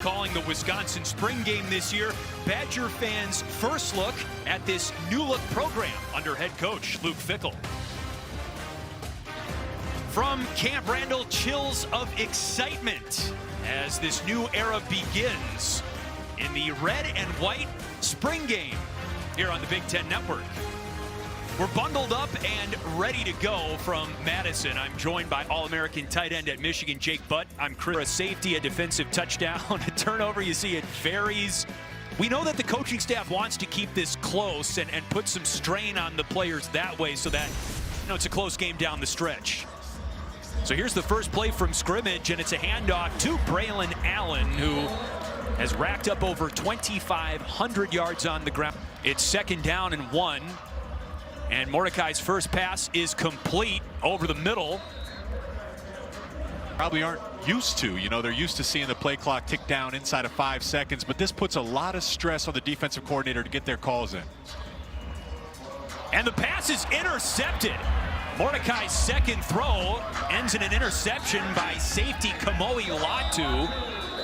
Calling the Wisconsin spring game this year, Badger fans' first look at this new look program under head coach Luke Fickell. From Camp Randall, chills of excitement as this new era begins in the red and white spring game here on the Big Ten Network. We're bundled up and ready to go from Madison. I'm joined by All-American tight end at Michigan, Jake Butt. I'm Chris. A safety, a defensive touchdown, a turnover. You see it varies. We know that the coaching staff wants to keep this close and put some strain on the players that way so that, it's a close game down the stretch. So here's the first play from scrimmage, and it's a handoff to Braylon Allen, who has racked up over 2,500 yards on the ground. It's 2nd down and 1. And Mordecai's first pass is complete over the middle. Probably aren't used to, they're used to seeing the play clock tick down inside of 5 seconds, but this puts a lot of stress on the defensive coordinator to get their calls in. And the pass is intercepted. Mordecai's second throw ends in an interception by safety Kamoi Latu,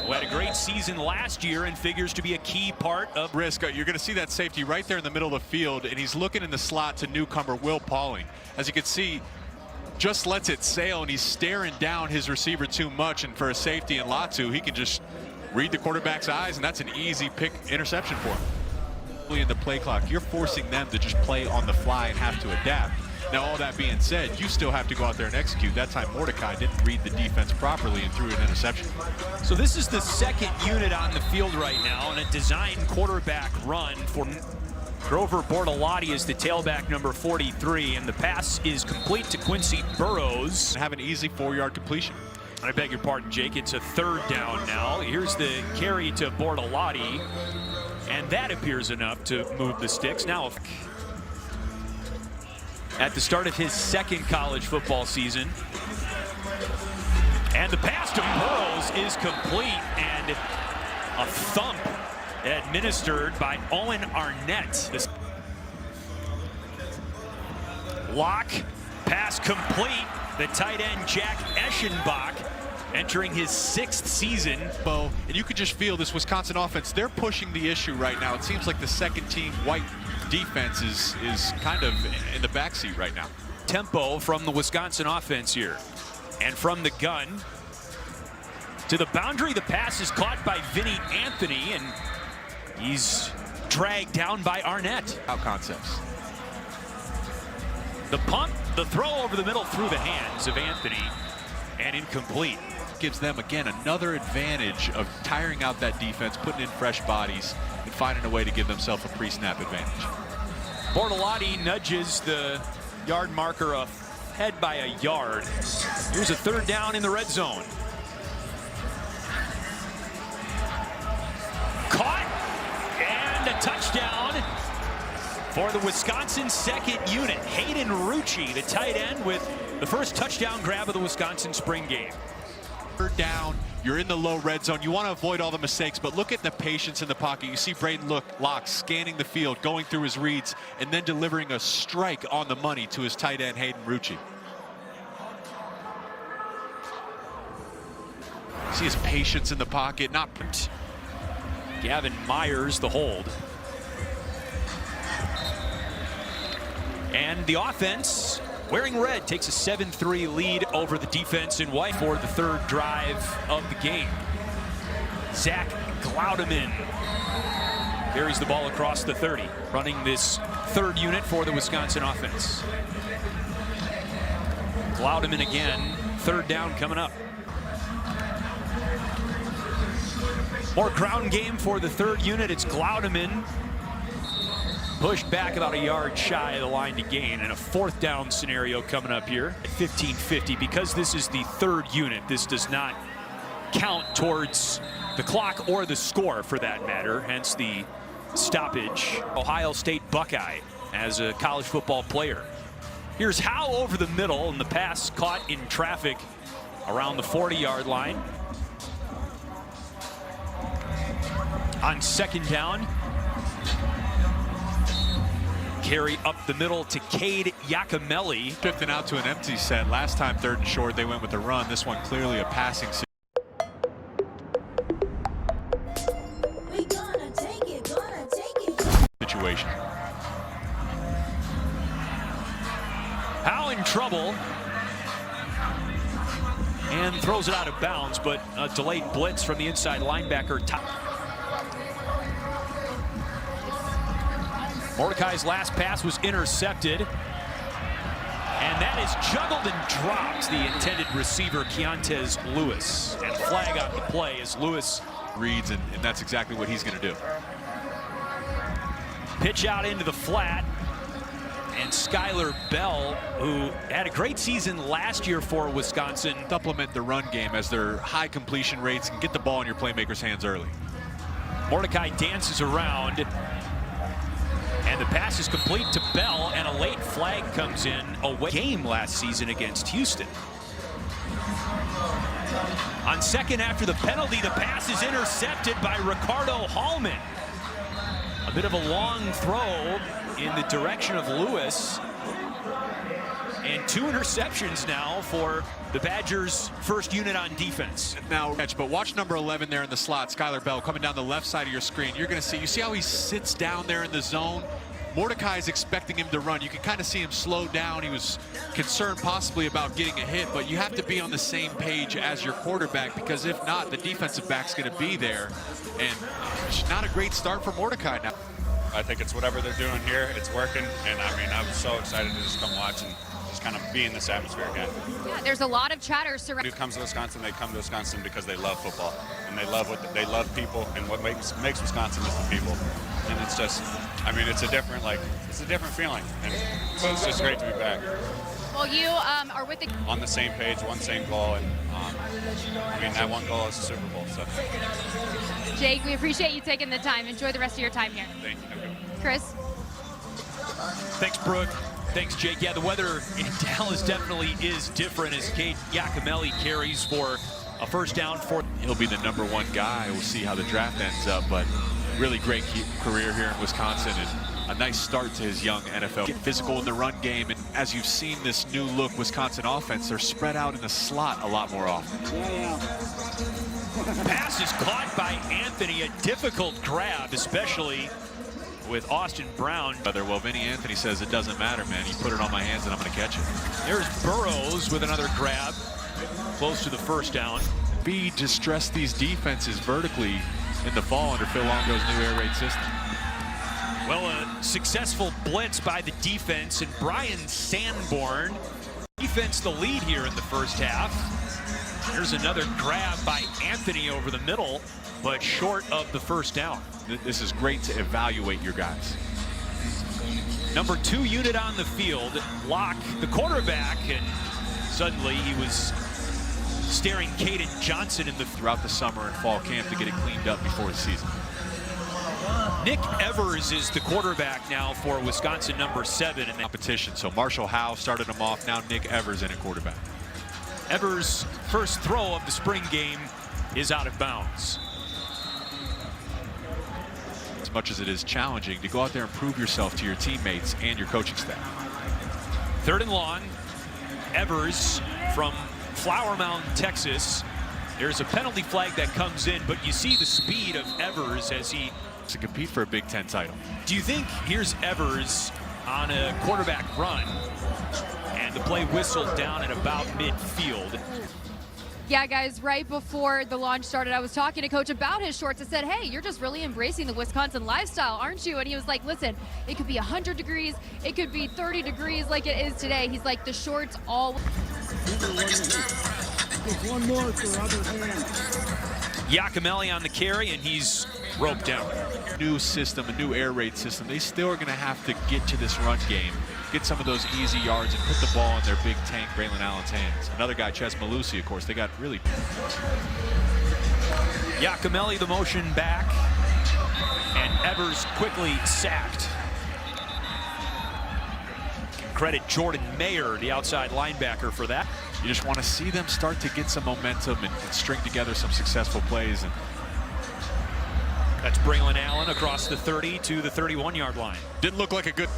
who had a great season last year and figures to be a key part of risk. You're going to see that safety right there in the middle of the field, and he's looking in the slot to newcomer Will Pauling. As you can see, just lets it sail, and he's staring down his receiver too much. And for a safety in Latu, he can just read the quarterback's eyes, and that's an easy pick interception for him. In the play clock, you're forcing them to just play on the fly and have to adapt. Now, all that being said, you still have to go out there and execute. That time, Mordecai didn't read the defense properly and threw an interception. So this is the second unit on the field right now, and a designed quarterback run for Grover Bortolotti is the tailback, number 43, and the pass is complete to Quincy Burrows. Have an easy 4-yard completion. I beg your pardon, Jake. It's a 3rd down now. Here's the carry to Bortolotti, and that appears enough to move the sticks. Now, at the start of his 2nd college football season. And the pass to Burrows is complete, and a thump administered by Owen Arnett. Lock, pass complete. The tight end Jack Eschenbach entering his 6th season. And you could just feel this Wisconsin offense, they're pushing the issue right now. It seems like the second team white defense is kind of in the backseat right now. Tempo from the Wisconsin offense here. And from the gun to the boundary, the pass is caught by Vinny Anthony, and he's dragged down by Arnett. Out concepts. The punt, the throw over the middle through the hands of Anthony, and incomplete. Gives them, again, another advantage of tiring out that defense, putting in fresh bodies, and finding a way to give themselves a pre-snap advantage. Bortolotti nudges the yard marker ahead by a yard. Here's a 3rd down in the red zone. Caught, and a touchdown for the Wisconsin 2nd unit. Hayden Rucci, the tight end, with the first touchdown grab of the Wisconsin spring game. 3rd down, you're in the low red zone. You want to avoid all the mistakes, but look at the patience in the pocket. You see Braden Locke scanning the field, going through his reads, and then delivering a strike on the money to his tight end, Hayden Rucci. See his patience in the pocket, not... Gavin Myers, the hold. And the offense, wearing red, takes a 7-3 lead over the defense in white for the 3rd drive of the game. Zach Glaudeman carries the ball across the 30, running this 3rd unit for the Wisconsin offense. Glaudeman again, 3rd down coming up. More ground game for the 3rd unit. It's Glaudeman pushed back about a yard shy of the line to gain, and a 4th down scenario coming up here at 15:50. Because this is the 3rd unit, this does not count towards the clock or the score for that matter, hence the stoppage. Ohio State Buckeye as a college football player. Here's Howe over the middle, and the pass caught in traffic around the 40-yard line. On 2nd down, carry up the middle to Cade Yakimelli. Shifting out to an empty set. Last time 3rd and short, they went with the run. This one clearly a passing situation. Howe in trouble. And throws it out of bounds, but a delayed blitz from the inside linebacker. Mordecai's last pass was intercepted. And that is juggled and dropped, the intended receiver, Keontez Lewis. And flag on the play as Lewis reads, and that's exactly what he's going to do. Pitch out into the flat. And Skylar Bell, who had a great season last year for Wisconsin. Supplement the run game as their high completion rates and get the ball in your playmakers' hands early. Mordecai dances around. And the pass is complete to Bell, and a late flag comes in. Away game last season against Houston. On second after the penalty, the pass is intercepted by Ricardo Hallman. A bit of a long throw in the direction of Lewis. And 2 interceptions now for the Badgers' first unit on defense. Now, but watch number 11 there in the slot, Skylar Bell, coming down the left side of your screen. You're going to see, you see how he sits down there in the zone? Mordecai is expecting him to run. You can kind of see him slow down. He was concerned possibly about getting a hit, but you have to be on the same page as your quarterback, because if not, the defensive back's going to be there. And it's not a great start for Mordecai now. I think it's whatever they're doing here, it's working, and I mean, I'm so excited to just come watch and just kind of be in this atmosphere again. Yeah, there's a lot of chatter surrounding. Who comes to Wisconsin, they come to Wisconsin because they love football, and they love they love people, and what makes Wisconsin is the people. And it's just, I mean, it's a different feeling, and so it's just great to be back. Well, you are with the on the same page, same goal, and I mean, that one goal is the Super Bowl. So, Jake, we appreciate you taking the time. Enjoy the rest of your time here. thank you. Chris. Thanks, Brooke. Thanks, Jake. Yeah, the weather in Dallas definitely is different as Cade Giacomelli carries for a first down. He'll be the #1 guy. We'll see how the draft ends up, but really great career here in Wisconsin and a nice start to his young NFL. Get physical in the run game, and as you've seen this new look Wisconsin offense, they're spread out in the slot a lot more often. Pass is caught by Anthony, a difficult grab, especially with Austin Brown. Well, Vinny Anthony says it doesn't matter, man. You put it on my hands and I'm going to catch it. There's Burrows with another grab, close to the first down. Speed to stress these defenses vertically in the fall under Phil Longo's new air raid system. Well, a successful blitz by the defense, and Brian Sanborn. Defense the lead here in the first half. There's another grab by Anthony over the middle, but short of the first down. This is great to evaluate your guys. Number 2 unit on the field, Locke, the quarterback, and suddenly he was staring Caden Johnson in the throughout the summer and fall camp to get it cleaned up before the season. Nick Evers is the quarterback now for Wisconsin, number 7 in the competition. So Marshall Howe started him off. Now Nick Evers in at quarterback. Evers' first throw of the spring game is out of bounds. As much as it is challenging to go out there and prove yourself to your teammates and your coaching staff. 3rd and long. Evers from Flower Mound, Texas. There's a penalty flag that comes in, but you see the speed of Evers as he to compete for a Big Ten title. Do you think here's Evers on a quarterback run and the play whistled down at about midfield? Yeah, guys, right before the launch started, I was talking to Coach about his shorts. I said, hey, you're just really embracing the Wisconsin lifestyle, aren't you? And he was like, listen, it could be 100 degrees, it could be 30 degrees like it is today. He's like, the shorts all... One more for other hands. Giacomelli on the carry, and he's roped down. New system, a new air raid system. They still are going to have to get to this run game, get some of those easy yards, and put the ball in their big tank, Braylon Allen's hands. Another guy, Ches Malusi, of course. They got really... Giacomelli the motion back, and Evers quickly sacked. Credit Jordan Mayer, the outside linebacker, for that. You just want to see them start to get some momentum and string together some successful plays. And that's Braylon Allen across the 30 to the 31-yard line. Didn't look like a good...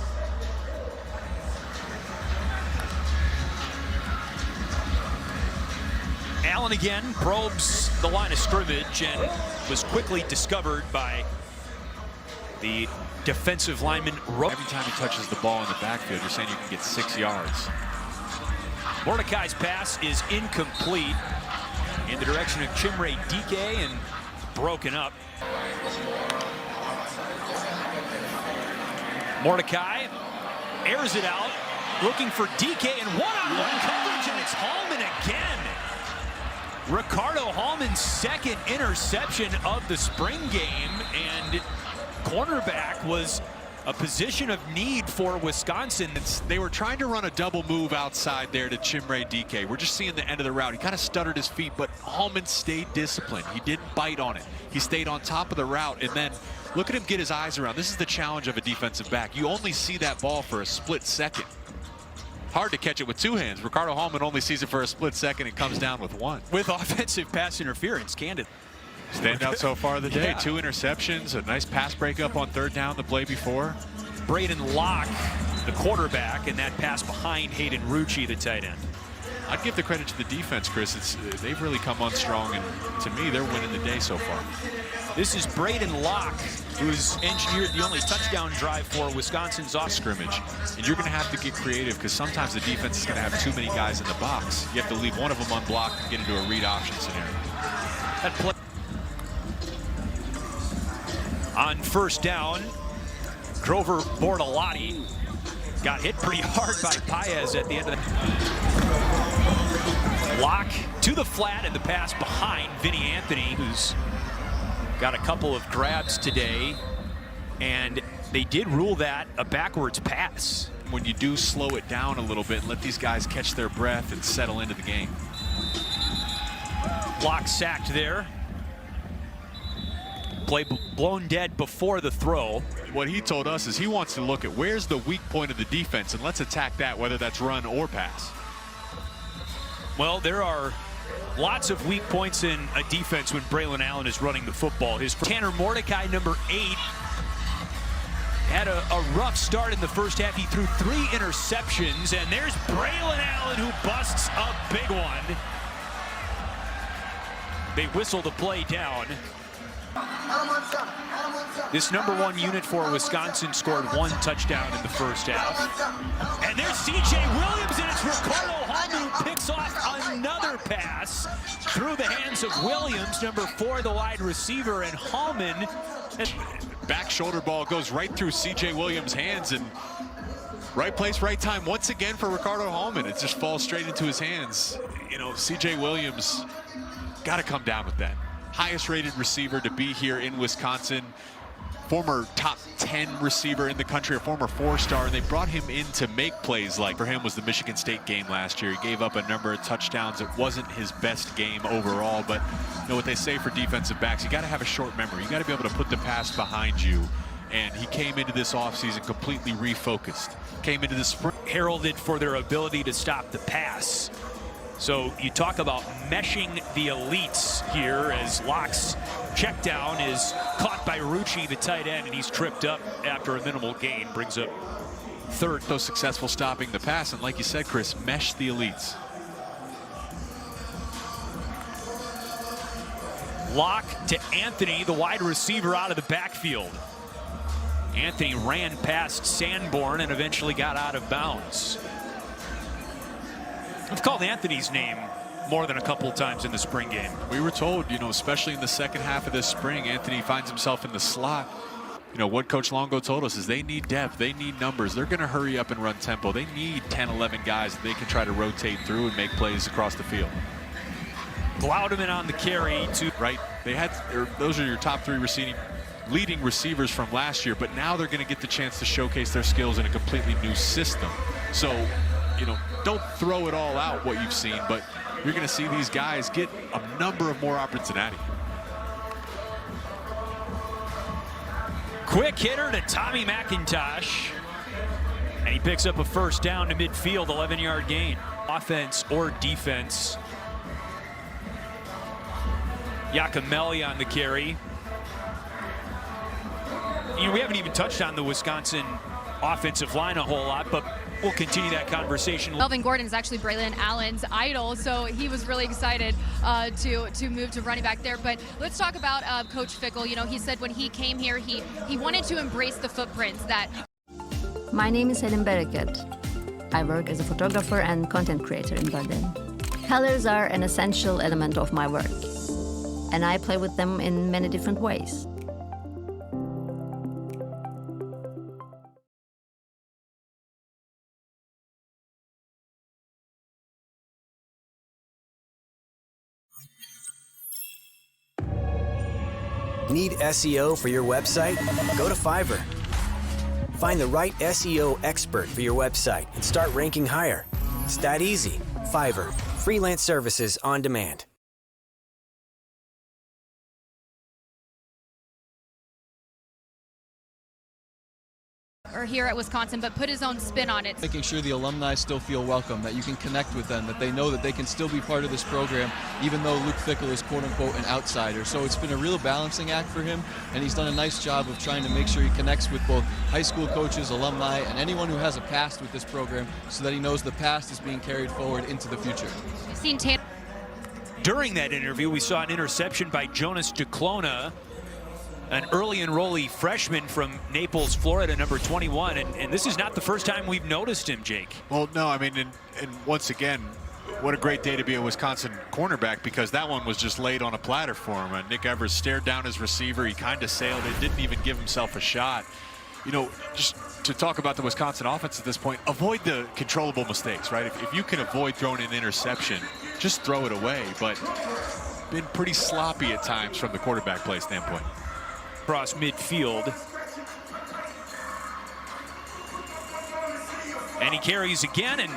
Allen again probes the line of scrimmage and was quickly discovered by The defensive lineman Rowe. Every time he touches the ball in the backfield, you're saying you can get 6 yards. Mordecai's pass is incomplete in the direction of Chimere Dike and broken up. Mordecai airs it out, looking for Dike, and one-on-one coverage, and it's Hallman again. Ricardo Hallman's second interception of the spring game, and cornerback was a position of need for Wisconsin. They were trying to run a double move outside there to Chimere Dike. We're just seeing the end of the route. He kind of stuttered his feet, but Hallman stayed disciplined. He didn't bite on it. He stayed on top of the route, and then look at him get his eyes around. This is the challenge of a defensive back. You only see that ball for a split second. Hard to catch it with 2 hands. Ricardo Hallman only sees it for a split second and comes down with 1. With offensive pass interference, candid. Standout so far of the day. Yeah. 2 interceptions, a nice pass breakup on 3rd down the play before. Braden Locke, the quarterback, and that pass behind Hayden Rucci, the tight end. I'd give the credit to the defense, Chris. They've really come on strong, and to me, they're winning the day so far. This is Braden Locke, who's engineered the only touchdown drive for Wisconsin's off Scrimmage, and you're going to have to get creative because sometimes the defense is going to have too many guys in the box. You have to leave one of them unblocked and get into a read option scenario. That play. On 1st down, Grover Bortolotti got hit pretty hard by Paez at the end of the. Locke to the flat, and the pass behind Vinny Anthony, who's got a couple of grabs today, and they did rule that a backwards pass. When you do slow it down a little bit and let these guys catch their breath and settle into the game. Locke sacked there. Play blown dead before the throw. What he told us is he wants to look at where's the weak point of the defense, and let's attack that, whether that's run or pass. Well, there are lots of weak points in a defense when Braylon Allen is running the football. His Tanner Mordecai, number 8, had a rough start in the first half. He threw 3 interceptions, and there's Braylon Allen who busts a big one. They whistle the play down. This number 1 unit for Wisconsin scored 1 touchdown in the first half. And there's C.J. Williams, and it's Ricardo Hallman who picks off another pass through the hands of Williams, number 4, the wide receiver, and Hallman. Back shoulder ball goes right through C.J. Williams' hands, and right place, right time once again for Ricardo Hallman. It just falls straight into his hands. You know, C.J. Williams got to come down with that. Highest rated receiver to be here in Wisconsin. Former top 10 receiver in the country, a former 4-star, and they brought him in to make plays. Like for him was the Michigan State game last year. He gave up a number of touchdowns. It wasn't his best game overall, but you know what they say for defensive backs, you got to have a short memory. You got to be able to put the pass behind you. And he came into this offseason completely refocused. Came into the spring heralded for their ability to stop the pass. So you talk about meshing the elites here as Locke's check down is caught by Rucci, the tight end, and he's tripped up after a minimal gain. Brings up 3rd. So successful stopping the pass, and like you said, Chris, mesh the elites. Locke to Anthony, the wide receiver, out of the backfield. Anthony ran past Sanborn and eventually got out of bounds. I've called Anthony's name more than a couple of times in the spring game. We were told, you know, especially in the second half of this spring, Anthony finds himself in the slot. You know, what Coach Longo told us is they need depth, they need numbers. They're going to hurry up and run tempo. They need 10, 11 guys that they can try to rotate through and make plays across the field. Glaudeman on the carry to right. They had, those are your top 3 leading receivers from last year, but now they're going to get the chance to showcase their skills in a completely new system. So, you know, don't throw it all out what you've seen, but you're going to see these guys get a number of more opportunity. Quick hitter to Tommy McIntosh, and he picks up a 1st down to midfield, 11-yard gain. Offense or defense. Yakimelli on the carry. You know, we haven't even touched on the Wisconsin offensive line a whole lot, but we'll continue that conversation. Melvin Gordon is actually Braylon Allen's idol, so he was really excited to move to running back there. But let's talk about Coach Fickell. You know, he said when he came here, he wanted to embrace the footprints that. My name is Helen Bereket. I work as a photographer and content creator in Berlin. Colors are an essential element of my work, and I play with them in many different ways. Need SEO for your website? Go to Fiverr. Find the right SEO expert for your website and start ranking higher. It's that easy. Fiverr, freelance services on demand. Or here at Wisconsin, but put his own spin on it. Making sure the alumni still feel welcome, that you can connect with them, that they know that they can still be part of this program, even though Luke Fickell is quote-unquote an outsider. So it's been a real balancing act for him, and he's done a nice job of trying to make sure he connects with both high school coaches, alumni, and anyone who has a past with this program, so that he knows the past is being carried forward into the future. We've seen Tanner. During that interview, we saw an interception by Jonas Duclona, an early enrollee freshman from Naples, Florida, number 21. And this is not the first time we've noticed him, Jake. Well, no, I mean, and once again, what a great day to be a Wisconsin cornerback, because that one was just laid on a platter for him. Nick Evers stared down his receiver. He kind of sailed it, didn't even give himself a shot. You know, just to talk about the Wisconsin offense at this point, avoid the controllable mistakes, right? If you can avoid throwing an interception, just throw it away. But been pretty sloppy at times from the quarterback play standpoint. Across midfield. And he carries again and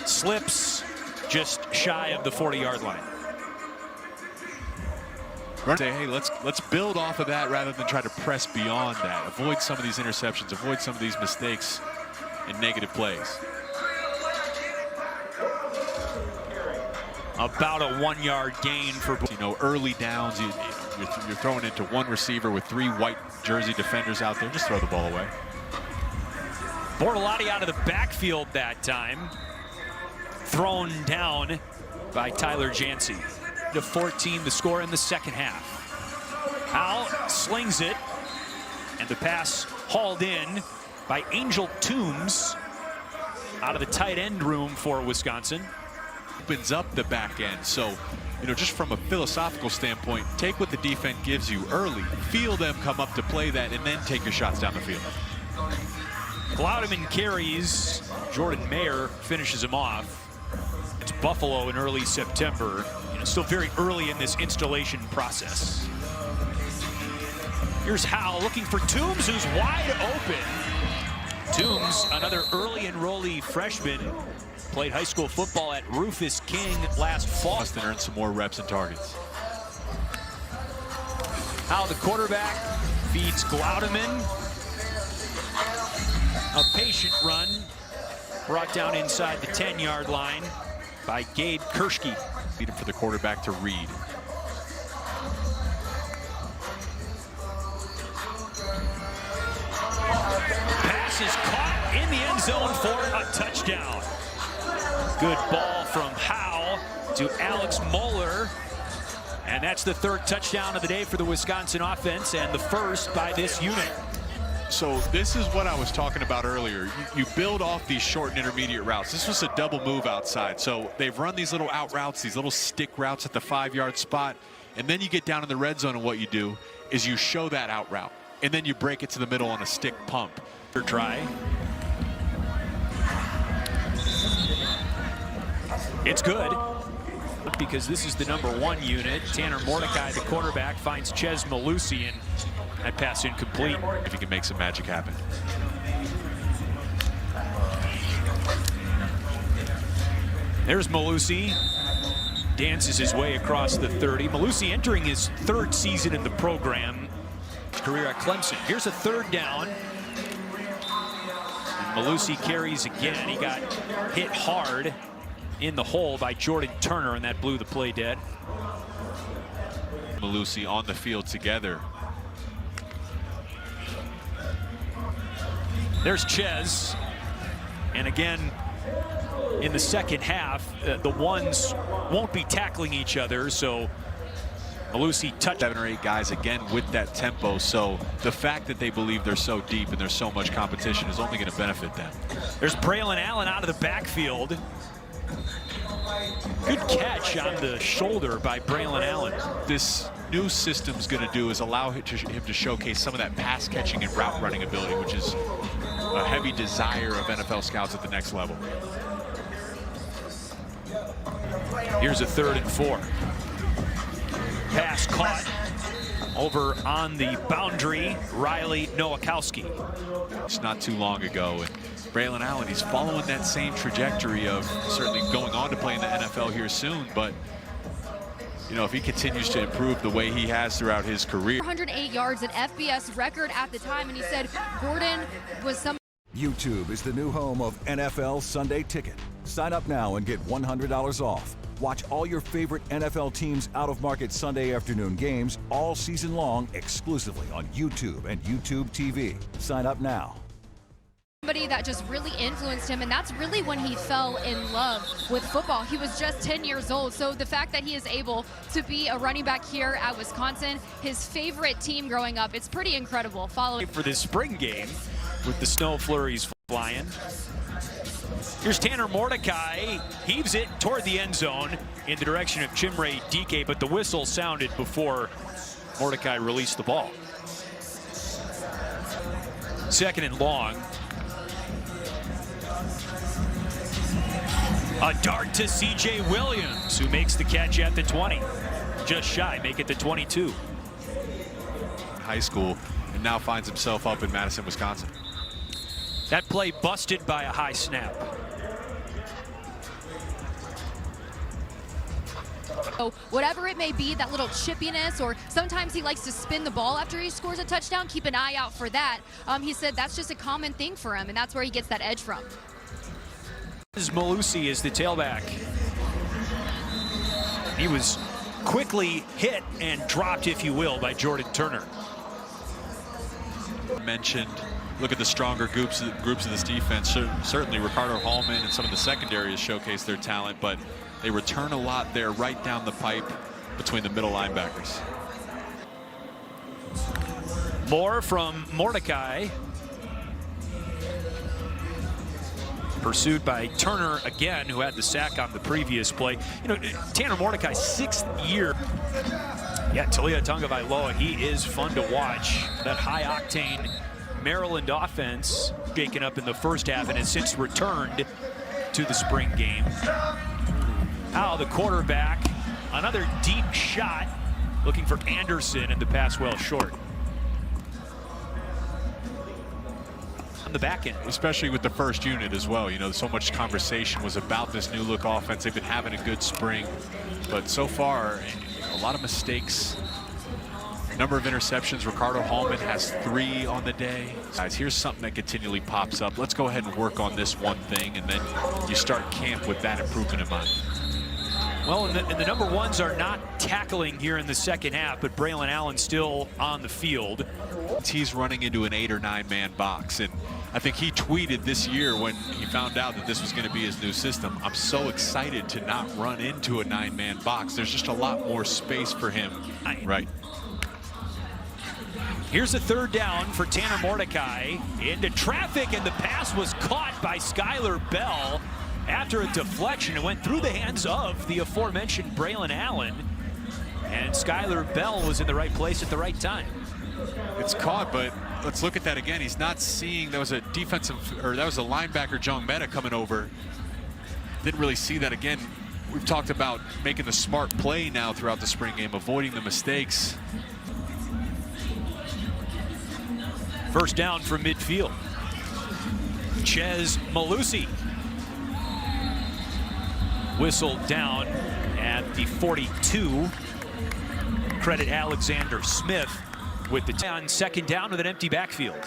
slips just shy of the 40-yard line. Say, hey, let's build off of that rather than try to press beyond that. Avoid some of these interceptions, avoid some of these mistakes and negative plays. About a 1-yard gain for, you know, early downs. You're throwing into one receiver with 3 white jersey defenders out there. Just throw the ball away. Bortolotti out of the backfield that time. Thrown down by Tyler Jancy. To 14, the score in the second half. Howell slings it, and the pass hauled in by Angel Toombs out of the tight end room for Wisconsin. Opens up the back end. So, you know, just from a philosophical standpoint, take what the defense gives you early, feel them come up to play that, and then take your shots down the field. Glaudeman carries. Jordan Mayer finishes him off. It's Buffalo in early September. You know, still very early in this installation process. Here's Howell looking for Toombs, who's wide open. Toombs, another early enrollee freshman, played high school football at Rufus King last fall. Must earn some more reps and targets. Howell, the quarterback, feeds Glaudeman. A patient run brought down inside the 10-yard line by Gabe Kershke. Needed for the quarterback to read. Pass is caught in the end zone for a touchdown. Good ball from Howell to Alex Moeller. And that's the 3rd touchdown of the day for the Wisconsin offense, and the first by this unit. So this is what I was talking about earlier. You build off these short and intermediate routes. This was a double move outside. So they've run these little out routes, these little stick routes at the 5-yard spot. And then you get down in the red zone, and what you do is you show that out route. And then you break it to the middle on a stick pump. Try. It's good, because this is the number 1 unit. Tanner Mordecai, the quarterback, finds Ches Malusi, and that pass incomplete. If he can make some magic happen. There's Malusi. Dances his way across the 30. Malusi entering his 3rd season in the program. His career at Clemson. Here's a 3rd down. And Malusi carries again. He got hit hard in the hole by Jordan Turner, and that blew the play dead. Malusi on the field together. There's Ches. And again, in the second half, the ones won't be tackling each other, so Mellusi touched 7 or 8 guys again with that tempo, so the fact that they believe they're so deep and there's so much competition is only going to benefit them. There's Braylon Allen out of the backfield. Good catch on the shoulder by Braylon Allen. This new system's going to do is allow him to showcase some of that pass catching and route running ability, which is a heavy desire of NFL scouts at the next level. Here's a 3rd and 4. Pass caught over on the boundary. Riley Nowakowski. It's not too long ago, and Braylon Allen, he's following that same trajectory of certainly going on to play in the NFL here soon, but you know, if he continues to improve the way he has throughout his career. 108 yards, an FBS record at the time, and he said Gordon was some. YouTube is the new home of NFL Sunday Ticket. Sign up now and get $100 off. Watch all your favorite NFL teams' out-of-market Sunday afternoon games all season long exclusively on YouTube and YouTube TV. Sign up now. Somebody that just really influenced him, and that's really when he fell in love with football. He was just 10 years old, so the fact that he is able to be a running back here at Wisconsin, his favorite team growing up, it's pretty incredible. Following for this spring game with the snow flurries flying. Here's Tanner Mordecai, heaves it toward the end zone in the direction of Chimere Dike, but the whistle sounded before Mordecai released the ball. 2nd and long. A dart to C.J. Williams, who makes the catch at the 20. Just shy, make it the 22. High school, and now finds himself up in Madison, Wisconsin. That play busted by a high snap. So whatever it may be, that little chippiness, or sometimes he likes to spin the ball after he scores a touchdown, keep an eye out for that. He said that's just a common thing for him, and that's where he gets that edge from. Mellusi is the tailback. He was quickly hit and dropped, if you will, by Jordan Turner. Mentioned, look at the stronger groups of this defense. Certainly Ricardo Hallman and some of the secondary has showcased their talent, but they return a lot there right down the pipe between the middle linebackers. More from Mordecai. Pursued by Turner again, who had the sack on the previous play. You know, Tanner Mordecai, 6th year. Yeah, Talia Tagovailoa, he is fun to watch. That high-octane Maryland offense shaken up in the first half and has since returned to the spring game. Now the quarterback, another deep shot, looking for Anderson, and the pass well short. On the back end. Especially with the first unit as well. You know, so much conversation was about this new look offense. They've been having a good spring, but so far, a lot of mistakes. Number of interceptions. Ricardo Hallman has 3 on the day. Guys, here's something that continually pops up. Let's go ahead and work on this one thing, and then you start camp with that improvement in mind. Well, and the number ones are not tackling here in the second half, but Braylon Allen still on the field. He's running into an 8 or 9 man box, and I think he tweeted this year when he found out that this was going to be his new system, I'm so excited to not run into a 9 man box. There's just a lot more space for him. Right. Here's a 3rd down for Tanner Mordecai into traffic, and the pass was caught by Skyler Bell. After a deflection, it went through the hands of the aforementioned Braylon Allen, and Skyler Bell was in the right place at the right time. It's caught, but let's look at that again. He's not seeing, that was a linebacker, John Meta, coming over. Didn't really see that again. We've talked about making the smart play now throughout the spring game, avoiding the mistakes. First down from midfield. Ches Mellusi. Whistled down at the 42. Credit Alexander Smith with the on 2nd down with an empty backfield.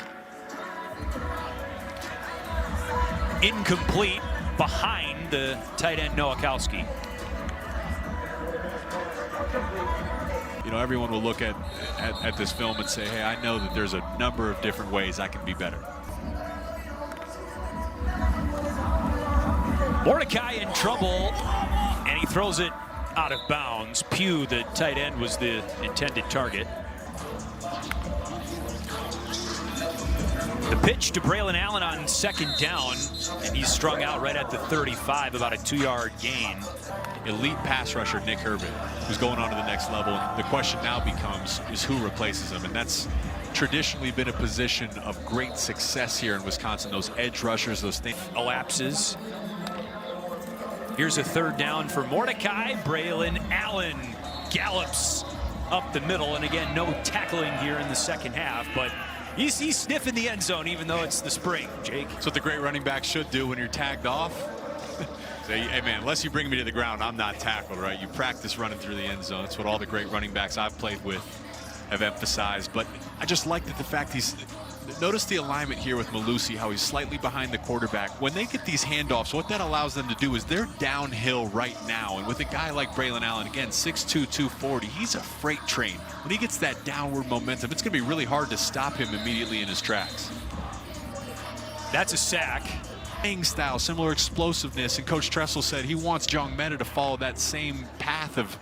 Incomplete behind the tight end Nowakowski. You know, everyone will look at this film and say, hey, I know that there's a number of different ways I can be better. Mordecai in trouble, and he throws it out of bounds. Pugh, the tight end, was the intended target. The pitch to Braylon Allen on second down, and he's strung out right at the 35, about a 2-yard gain. Elite pass rusher Nick Herbert, who's going on to the next level. The question now becomes is who replaces him, and that's traditionally been a position of great success here in Wisconsin. Those edge rushers, those things. Elapses. Here's a third down for Mordecai. Braylon Allen gallops up the middle, and again, no tackling here in the second half, but he's sniffing the end zone, even though it's the spring, Jake. That's what the great running back should do when you're tagged off. Say, hey, man, unless you bring me to the ground, I'm not tackled, right? You practice running through the end zone. That's what all the great running backs I've played with have emphasized. But I just like the fact he's... Notice the alignment here with Malusi, how he's slightly behind the quarterback. When they get these handoffs, what that allows them to do is they're downhill right now. And with a guy like Braylon Allen, again, 6'2", 240, he's a freight train. When he gets that downward momentum, it's going to be really hard to stop him immediately in his tracks. That's a sack. Playing style, similar explosiveness, and Coach Tressel said he wants Jong Meta to follow that same path of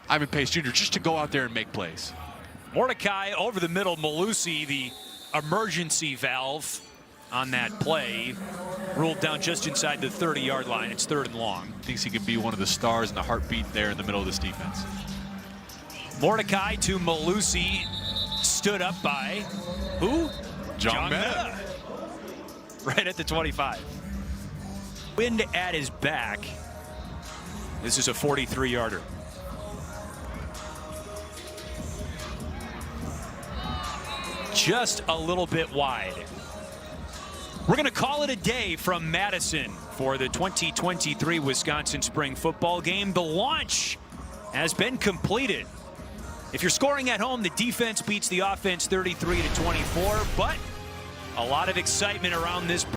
Ivan Pace Jr., just to go out there and make plays. Mordecai over the middle. Malusi, the emergency valve on that play, ruled down just inside the 30-yard line. It's 3rd and long. Thinks he can be one of the stars and the heartbeat there in the middle of this defense. Mordecai to Malusi, stood up by who? Jong Meta. Right at the 25. Wind at his back. This is a 43-yarder. Just a little bit wide. We're going to call it a day from Madison for the 2023 Wisconsin Spring Football Game. The launch has been completed. If you're scoring at home, the defense beats the offense 33-24, but a lot of excitement around this